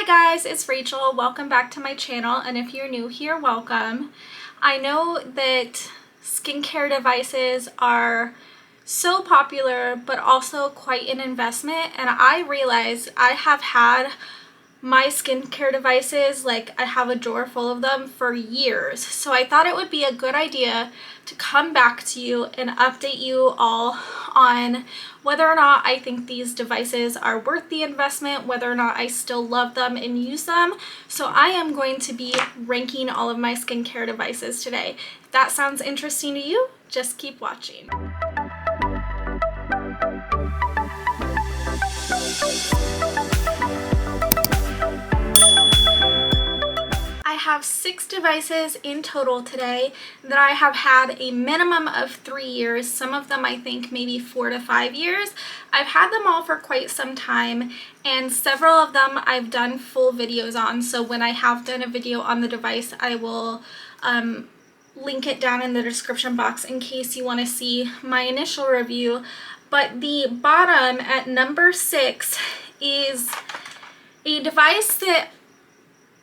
guys, it's Rachel. Welcome back to my channel, and if you're new here, welcome. I know that skincare devices are so popular but also quite an investment, and I realize I have had my skincare devices, like I have a drawer full of them for years, so I thought it would be a good idea to come back to you and update you all on whether or not I think these devices are worth the investment, whether or not I still love them and use them. So I am going to be ranking all of my skincare devices today. If that sounds interesting to you, just keep watching. I have 6 devices in total today that I have had a minimum of 3 years. Some of them I think maybe 4 to 5 years. I've had them all for quite some time, and several of them I've done full videos on. So when I have done a video on the device, I will link it down in the description box in case you want to see my initial review. But the bottom at number 6 is a device that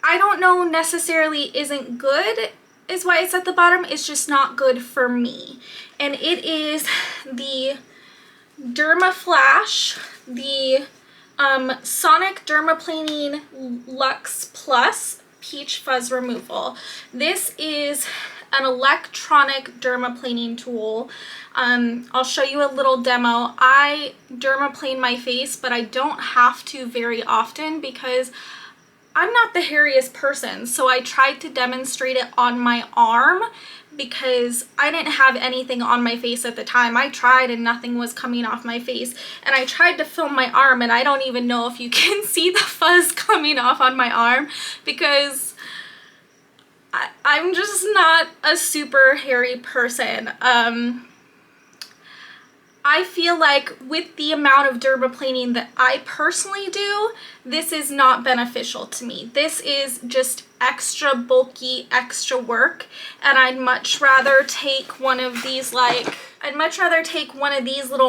I don't know necessarily isn't good is why it's at the bottom. It's just not good for me. And it is the Dermaflash, the Sonic Dermaplaning Luxe Plus Peach Fuzz Removal. This is an electronic dermaplaning tool. I'll show you a little demo. I dermaplane my face, but I don't have to very often because I'm not the hairiest person, so I tried to demonstrate it on my arm because I didn't have anything on my face at the time. I tried and nothing was coming off my face, and I tried to film my arm, and I don't even know if you can see the fuzz coming off on my arm because I'm just not a super hairy person. I feel like with the amount of dermaplaning that I personally do, this is not beneficial to me. This is just extra bulky, extra work, and I'd much rather take one of these little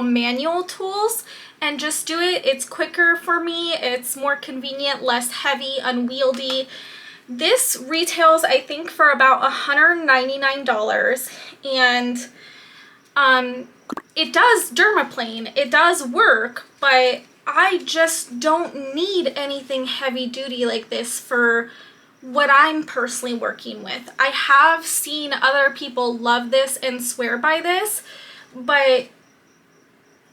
manual tools and just do it. It's quicker for me, it's more convenient, less heavy, unwieldy. This retails, I think, for about $199, and it does dermaplane, it does work, but I just don't need anything heavy duty like this for what I'm personally working with. I have seen other people love this and swear by this, but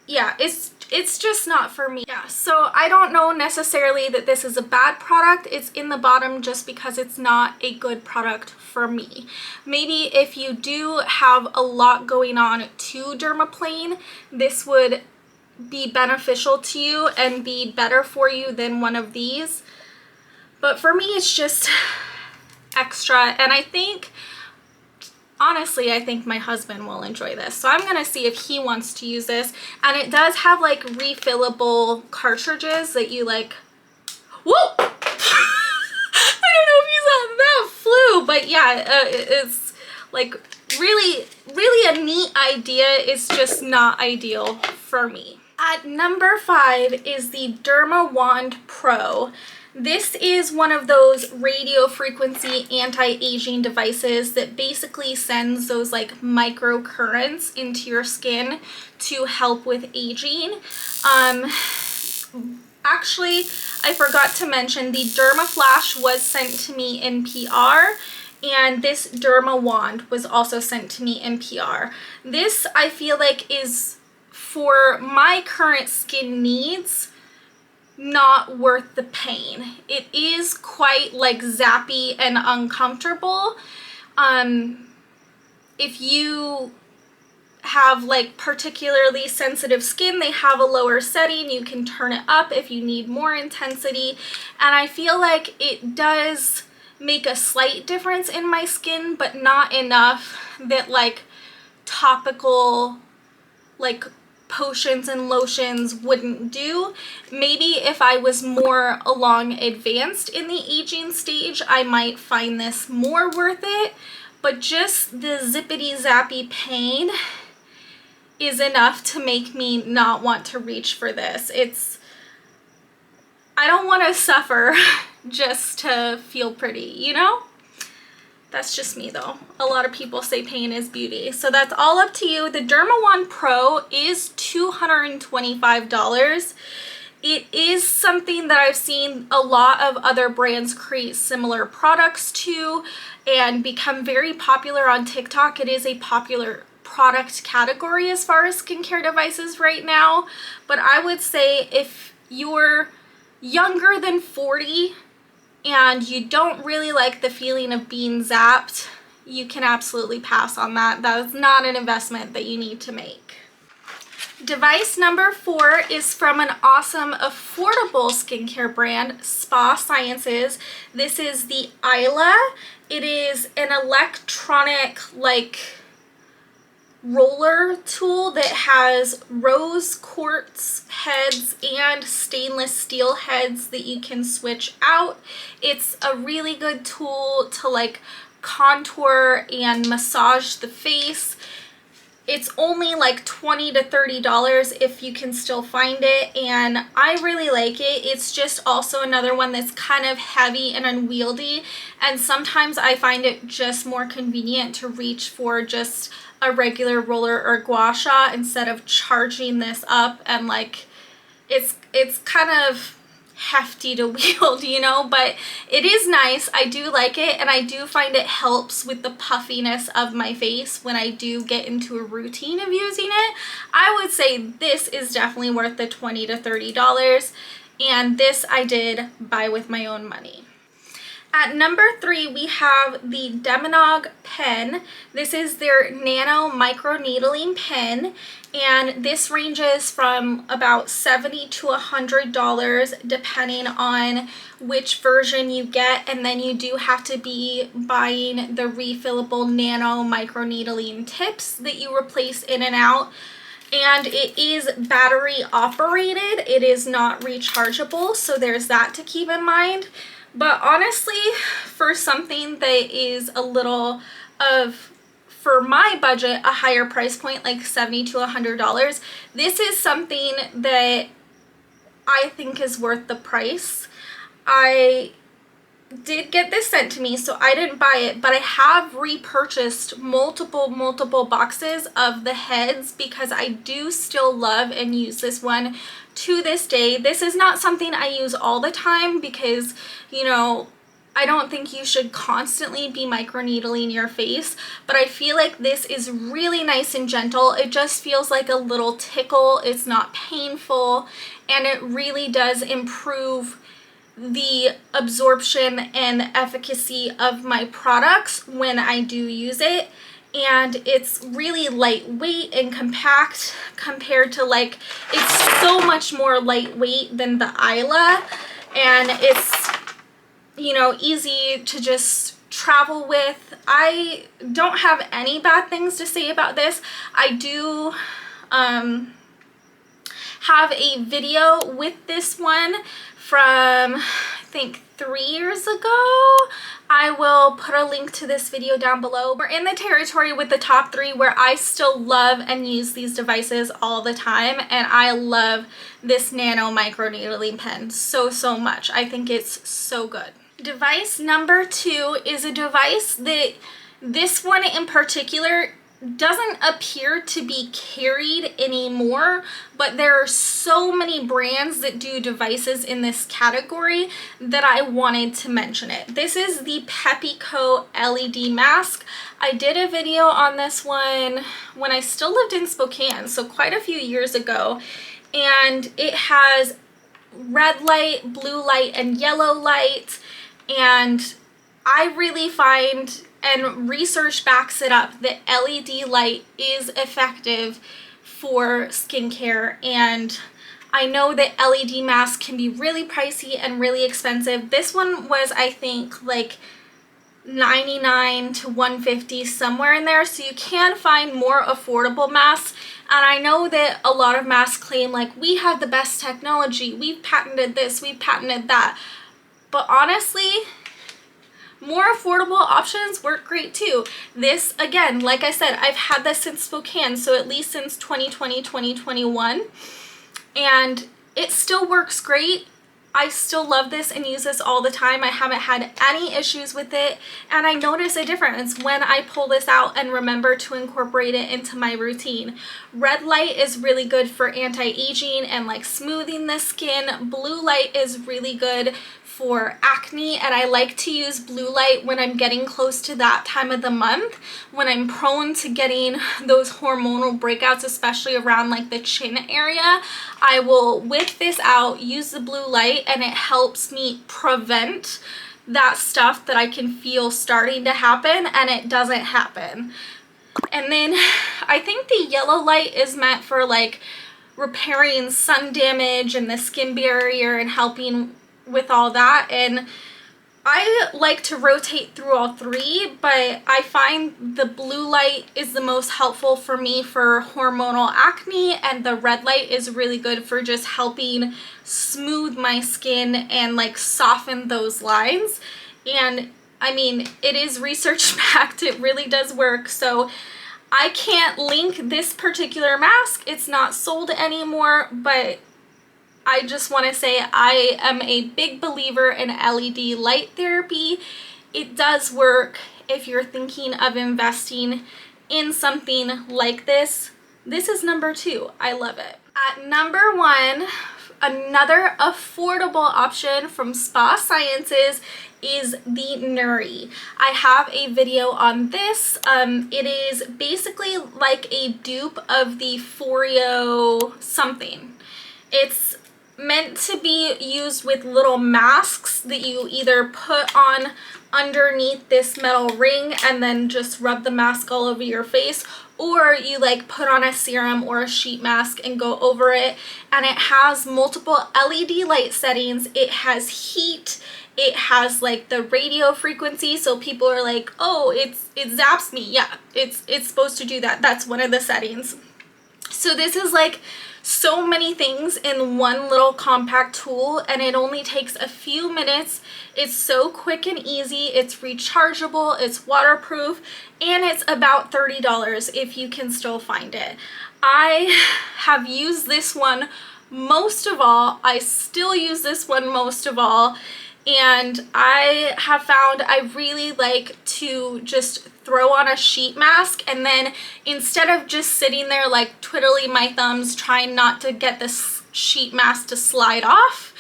yeah, it's just not for me. Yeah, so I don't know necessarily that this is a bad product. It's in the bottom just because it's not a good product for me. Maybe if you do have a lot going on to dermaplane, this would be beneficial to you and be better for you than one of these. But for me, it's just extra, and I think, honestly, I think my husband will enjoy this. So I'm gonna see if he wants to use this. And it does have like refillable cartridges that you like, whoa! I don't know if you saw that flew, but yeah, it's like really a neat idea. It's just not ideal for me. At number 5 is the Derma Wand Pro. This is one of those radio frequency anti-aging devices that basically sends those like micro currents into your skin to help with aging. Actually, I forgot to mention the Dermaflash was sent to me in PR, and this Derma Wand was also sent to me in PR. This, I feel like, is for my current skin needs not worth the pain. It is quite like zappy and uncomfortable. If you have like particularly sensitive skin, they have a lower setting. You can turn it up if you need more intensity, and I feel like it does make a slight difference in my skin, but not enough that like topical like potions and lotions wouldn't do. Maybe if I was more along advanced in the aging stage, I might find this more worth it, but just the zippity zappy pain is enough to make me not want to reach for this. I don't want to suffer just to feel pretty, you know? That's just me though. A lot of people say pain is beauty. So that's all up to you. The Derma Wand Pro is $225. It is something that I've seen a lot of other brands create similar products to and become very popular on TikTok. It is a popular product category as far as skincare devices right now. But I would say if you're younger than 40 and you don't really like the feeling of being zapped, you can absolutely pass on that. That is not an investment that you need to make. Device number 4 is from an awesome, affordable skincare brand, Spa Sciences. This is the Isla. It is an electronic, roller tool that has rose quartz heads and stainless steel heads that you can switch out. It's a really good tool to contour and massage the face. It's only $20 to $30 if you can still find it, and I really like it. It's just also another one that's kind of heavy and unwieldy, and sometimes I find it just more convenient to reach for just a regular roller or gua sha instead of charging this up, and it's kind of hefty to wield, you know, but it is nice. I do like it, and I do find it helps with the puffiness of my face when I do get into a routine of using it. I would say this is definitely worth the $20 to $30, and this I did buy with my own money. At number 3, we have the Dermelect pen. This is their nano micro needling pen, and this ranges from about $70 to $100 depending on which version you get, and then you do have to be buying the refillable nano micro needling tips that you replace in and out. And it is battery operated. It is not rechargeable, so there's that to keep in mind. But honestly, for something that is a little of, for my budget, a higher price point, like $70 to $100, this is something that I think is worth the price. I did get this sent to me, so I didn't buy it, but I have repurchased multiple boxes of the heads because I do still love and use this one to this day. This is not something I use all the time because, you know, I don't think you should constantly be microneedling your face, but I feel like this is really nice and gentle. It just feels like a little tickle. It's not painful, and it really does improve the absorption and efficacy of my products when I do use it. And it's really lightweight and compact compared to it's so much more lightweight than the Isla, and it's, you know, easy to just travel with. I don't have any bad things to say about this. I do have a video with this one from, I think, 3 years ago. I will put a link to this video down below. We're in the territory with the top 3 where I still love and use these devices all the time, and I love this nano micro needling pen so much. I think it's so good. Device number 2 is a device that, this one in particular, doesn't appear to be carried anymore, but there are so many brands that do devices in this category that I wanted to mention it. This is the Peppyco LED mask. I did a video on this one when I still lived in Spokane, so quite a few years ago, and it has red light, blue light, and yellow light, and I really find, and research backs it up, that LED light is effective for skincare. And I know that LED masks can be really pricey and really expensive. This one was, I think, $99 to $150, somewhere in there. So you can find more affordable masks. And I know that a lot of masks claim we have the best technology, we've patented this, we've patented that. But honestly, more affordable options work great too. This, again, like I said, I've had this since Spokane, so at least since 2020, 2021, and it still works great. I still love this and use this all the time. I haven't had any issues with it, and I notice a difference when I pull this out and remember to incorporate it into my routine. Red light is really good for anti-aging and like smoothing the skin. Blue light is really good for acne, and I like to use blue light when I'm getting close to that time of the month when I'm prone to getting those hormonal breakouts, especially around like the chin area. I will whip this out, use the blue light, and it helps me prevent that stuff that I can feel starting to happen, and it doesn't happen. And then I think the yellow light is meant for like repairing sun damage and the skin barrier and helping with all that, and I like to rotate through all three, but I find the blue light is the most helpful for me for hormonal acne, and the red light is really good for just helping smooth my skin and like soften those lines. And I mean, it is research backed, it really does work. So I can't link this particular mask, it's not sold anymore, but I just want to say I am a big believer in LED light therapy. It does work if you're thinking of investing in something like this. This is number 2. I love it. At number 1, another affordable option from Spa Sciences is the Nuri. I have a video on this. It is basically like a dupe of the Foreo something. It's meant to be used with little masks that you either put on underneath this metal ring and then just rub the mask all over your face, or you like put on a serum or a sheet mask and go over it. And it has multiple LED light settings, it has heat, it has like the radio frequency, so people are like, oh, it zaps me. Yeah, it's supposed to do that. That's one of the settings. So this is like so many things in one little compact tool, and it only takes a few minutes. It's so quick and easy, it's rechargeable, it's waterproof, and it's about $30 if you can still find it. I have used this one most of all. I still use this one most of all, and I have found I really like to just throw on a sheet mask, and then instead of just sitting there like twiddling my thumbs trying not to get this sheet mask to slide off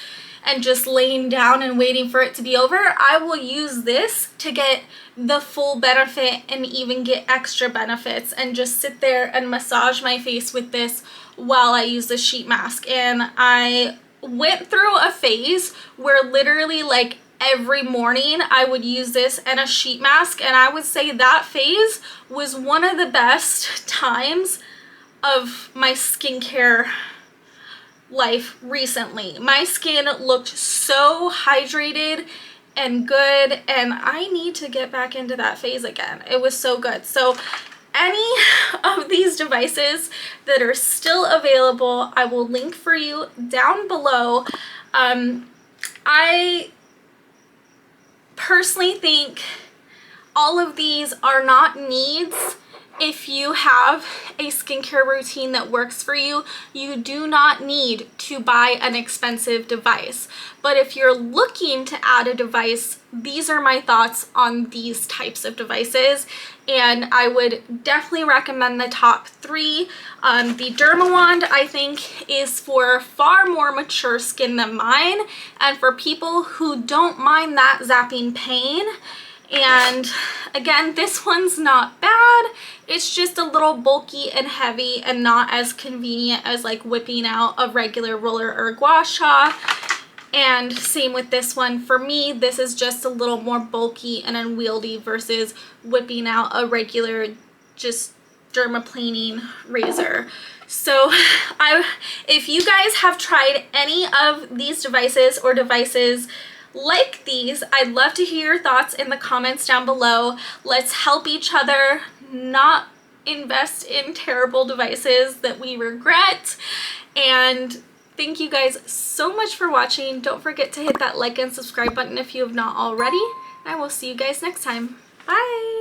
and just laying down and waiting for it to be over, I will use this to get the full benefit and even get extra benefits, and just sit there and massage my face with this while I use the sheet mask. And I went through a phase where literally like every morning I would use this and a sheet mask, and I would say that phase was one of the best times of my skincare life recently. My skin looked so hydrated and good, and I need to get back into that phase again. It was so good. So any of these devices that are still available, I will link for you down below. I personally think all of these are not needs. If you have a skincare routine that works for you, you do not need to buy an expensive device. But if you're looking to add a device, these are my thoughts on these types of devices. And I would definitely recommend the top 3. The Dermawand, I think, is for far more mature skin than mine, and for people who don't mind that zapping pain. And again, this one's not bad. It's just a little bulky and heavy and not as convenient as like whipping out a regular roller or gua sha. And same with this one. For me, this is just a little more bulky and unwieldy versus whipping out a regular just dermaplaning razor. So if you guys have tried any of these devices or devices like these, I'd love to hear your thoughts in the comments down below. Let's help each other not invest in terrible devices that we regret. And thank you guys so much for watching. Don't forget to hit that like and subscribe button if you have not already. I will see you guys next time. Bye!